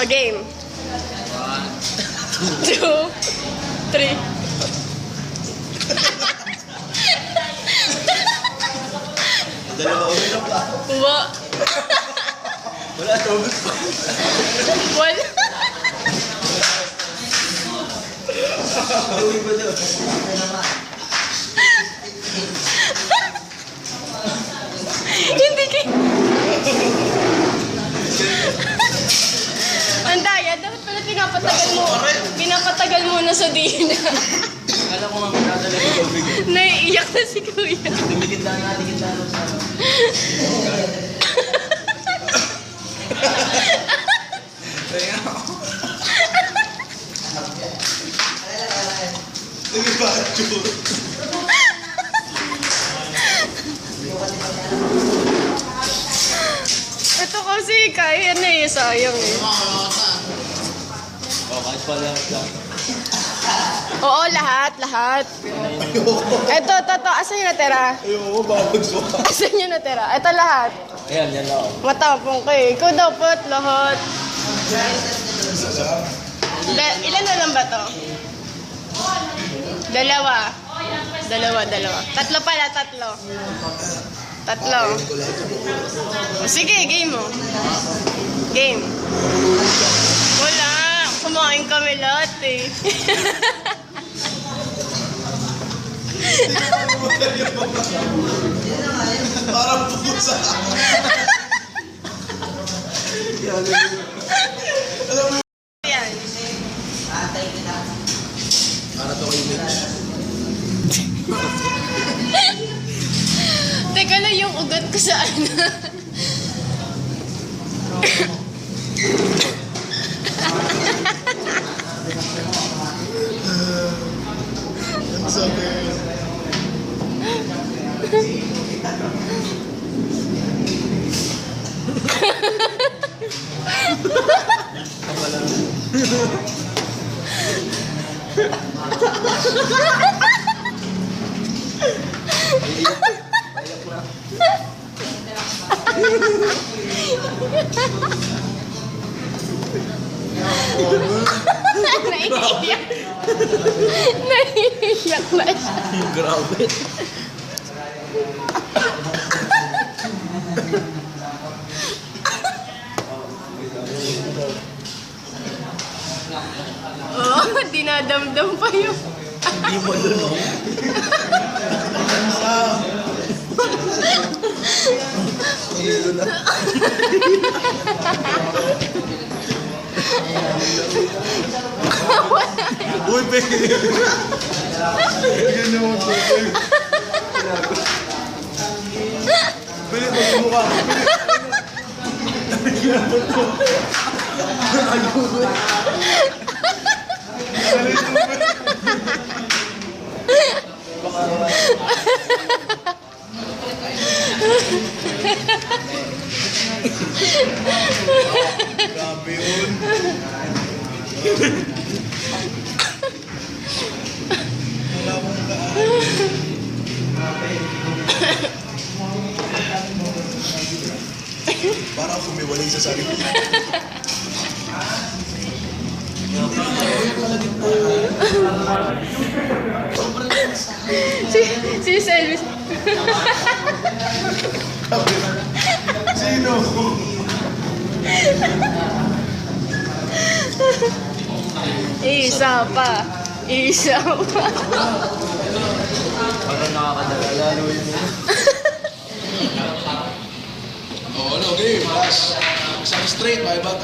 Game. 1, 2, 3. Dalawa uminom pa. Wala, tubig pa. Wala. Tubig pa daw. Hindi kayo. Ang daya, dapat pala pinapatagal mo na sa dina. Akala ko nga magdadala ng tubig. Naiiyak na si Kuya. Tumigil tayo nga, tingin tayo sa... Kaya ako. Tingin ba, Chur? Ito kasi kaya na eh, sayang eh. Oh, kahit pala lang. Oo, lahat. Ito. Asan yung natira? Ayoko, babagso. Asan yung natira? Ito lahat. Ayan, yan lang. Matapong ka eh. Ikaw dapat lahat. Ilan na lang ba to? Dalawa. Tatlo pala. Tatlo. Sige, game mo. Game. Wala. Kumain kami lahat eh. Parang pusa. Yan. Para to kay Mitch. Teka lang yung ugat ko sa ano. Ang sabi. Naiiyak na siya. Grabe. Oo, dinadamdam pa yun. Hindi mo doon, no? Hilo na. Uy, peke. Ganyan naman po, peke. Pili, pagmumukha. Pili. Ayun. Grabe yun. Wala mong daan. Parang kumiwalay sa sarili. Si Elvis. Sino? Isa pa. Parang nakakadala lalo yun. Oo, no, game. Isang straight, may bat.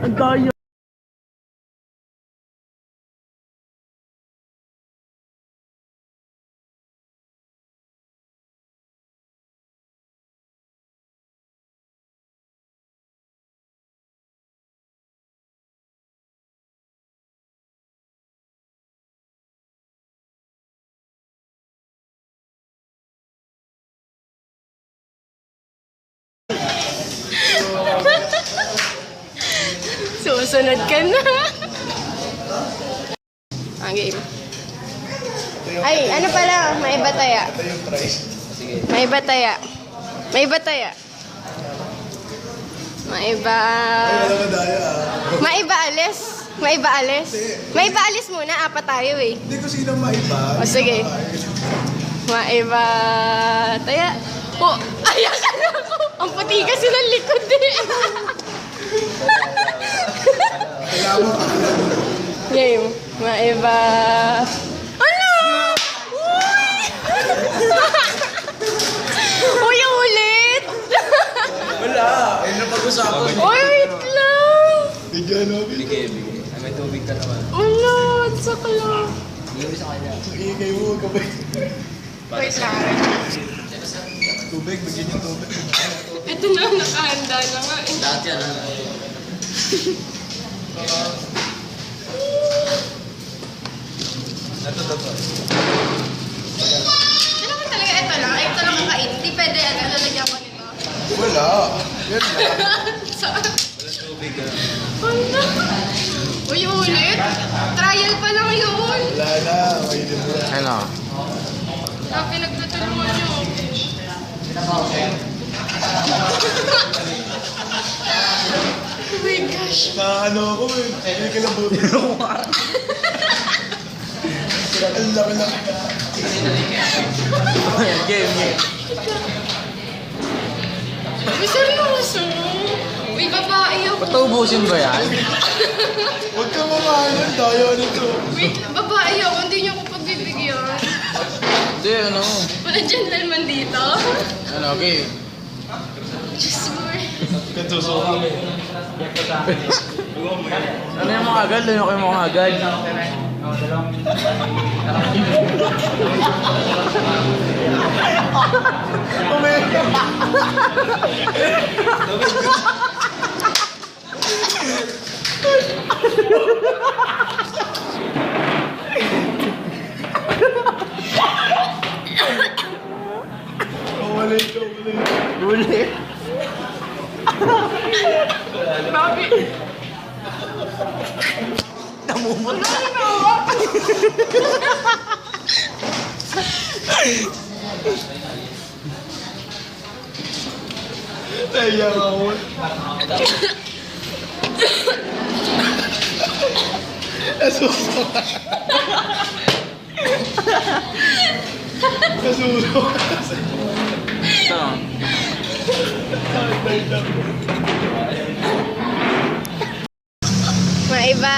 Ang daya. Susunod ka na. Ang game. Ay, ano pala? May bataya. Ito yung price. May bataya. May bataya. May ba... Wala madaya ah. May iba alis. May iba alis. May iba alis muna. Apat tayo eh. Hindi ko sino maiba. O sige. May iba... Taya. Oh, ayak ka na ako. Ang puti kasi ng likod eh. Kailangan mo Game. May iba... Ano? Uy, ulit! Wala! Ayun na pag-usapan. Uy, wait lang! bigyan mo. Bigay. May tubig ka naman. Wala, sakla. Bigay sa kanya. Ingay mo, kabay. Wait lang. Tubig, bigyan yung tubig. Ito na, nakahanda na nga eh. Lahat yan. Ito. Kailangan talaga ito lang. Ito lang kakain. Hindi pwede, lalagyan ko nito. Wala. Yan lang. Saan? Walang tubig ka. Ano? Uy, ulit? Trial pa lang yun. Wala na. Mainit mo na. Ano? Pinagtutulungan niyo. Oh my gosh. Ano ako eh. Hindi ka lang buti. Ang laki-laki. Game. Uy, seryoso? Uy, babae ako. Patubusin ba yan? Huwag ka mamahalan. Daya nito. Wait, babae ako. Hindi niyo ako pagbibigyan. Hindi, ano? Wala gentleman dito. Ano, game. Just more. Katuso kami. Ano yung mga agad? Ano kayo mga agad? Wala ito. Huli. Bakit? Namumula. Naiyak ako. Nasuso. Nasuso. Ano? Maiba.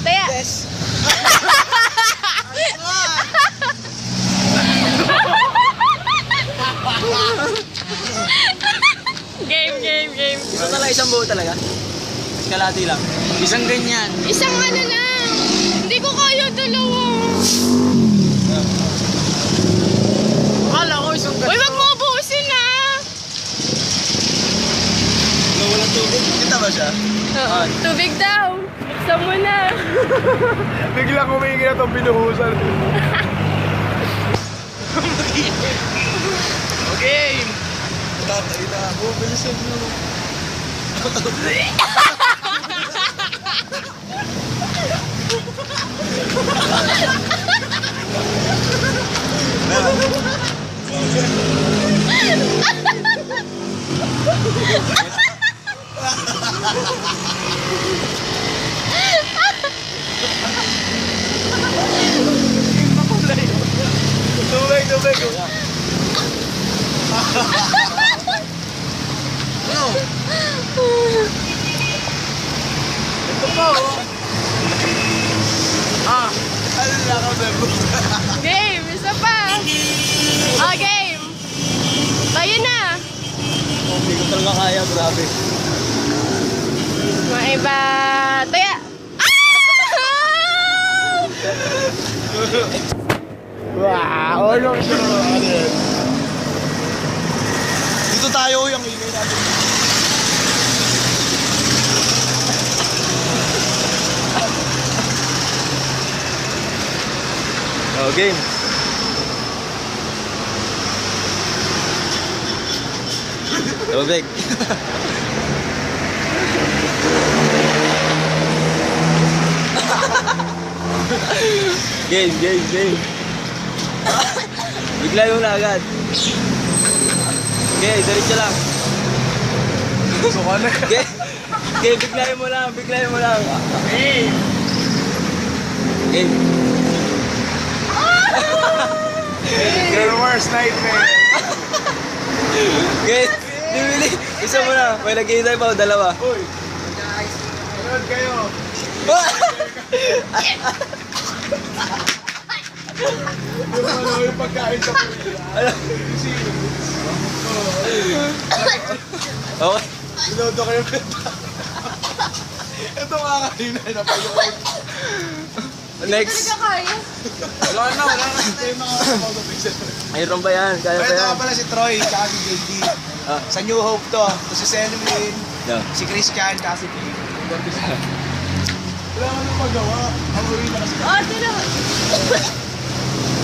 Taya. Game. Ito talaga, isang buo talaga. Mas kalati lang. Isang ganyan. Isang ano lang. Hindi ko kaya dalawa. Akala ko isang Uy, wag mo ubusin ah. Walang tubig. Kita ba siya? Oo, tubig daw. Buksan mo na. Biglang humingi na itong binuhusan. Okay. Tatay na ako. Bilisan mo. Tubig. Ano? Ito pa oh. Ah. Ano na ako na Game, isa pa. Oh, game. Tayo na. Hindi ko talaga kaya, grabe. Maiba. Taya. Wow! Ano siya? Dito tayo yung ingay natin. Oh, game. Tubig. game. Biglayin mo na agad. Okay, diretso lang. Gusto ko na. Okay, okay, biglayin mo lang, biglayin mo lang. Hey! Okay. Your worst nightmare. Okay, bibili. Isa mo na. May nag-iintay pa, dalawa. Uy! Manood kayo. Ano yung pagkain sa pamilya? Ano? Sino? Okay. Binodo kayo benta. Ito nga kanina na pag-uod. Next. kaya. Wala na. Ito yung mga photo-pixel. Mayroon ba yan? Kaya Pero ba ito yan? nga pala si Troy, tsaka si JD. Ah. Sa New Hope to. Ito si Senlin, No. si Christian, tsaka si Pete. Wala ka nang magawa. Ang uwi na kasi. Oh, sino?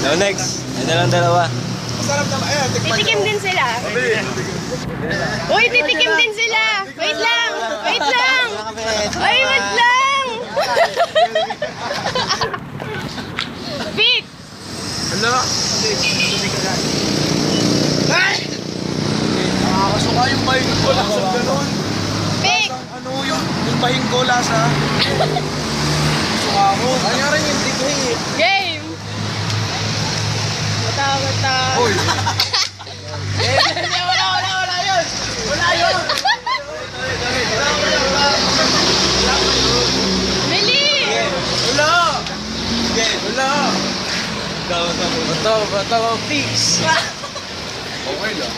No, next. Ito lang dalawa. Masarap naman. Ayan, tikman Titikim nyo. din sila. Uy, titikim din sila. Wait lang. Wait lang. Uy, wait lang. Vic. Hala? Ay! Nakakasuka yung bahing ko. Lasang ganun. Vic. Ano yung bahing ko lasa? Suka ko. Kanya rin yung tigay eh. Game. Mata. Uy! Wala yun! Wala yun! Bili. Wala! Wala! Bato, fix! Okay lang.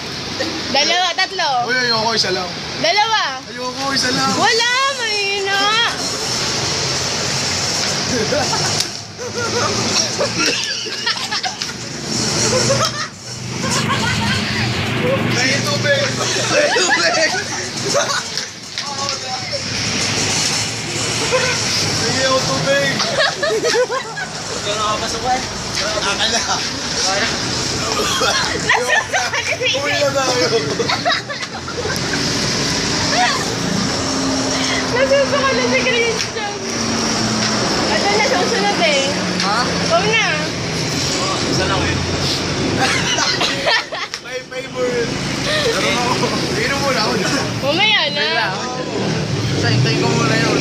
Dalawa, tatlo. Uy, ayoko isa lang. Dalawa. Ayoko isa lang. Wala, mahina. Dahil tubig! Dahil tubig! Sige ako tubig! Ito na kapasukan. Akala! Nasusunod Uwi na tayo! Nasusunod na si Christian. Ito na, susunod eh. Ha? Ikaw na. Isa lang eh. My favorite! Pero ako, inom muna ako dyan. Mamaya na. Hintay ko muna yun.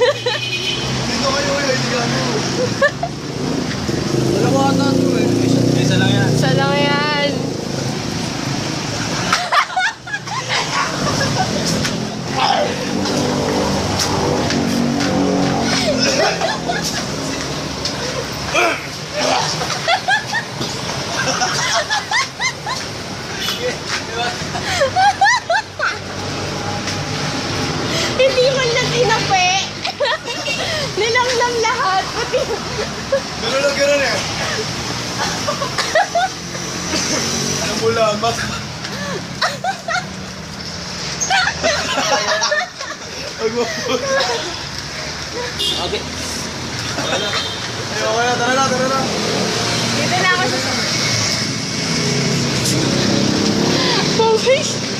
Dito kayo hindi ka ano. Wala ko ata ito eh. Isa lang yan. Isa lang yan. Hindi man na tinape. Nilamlam lahat. Pati. Ganun eh. Ang mula, mat. Okay. Ayoko na, tara na. Dito na ako sa... Okay.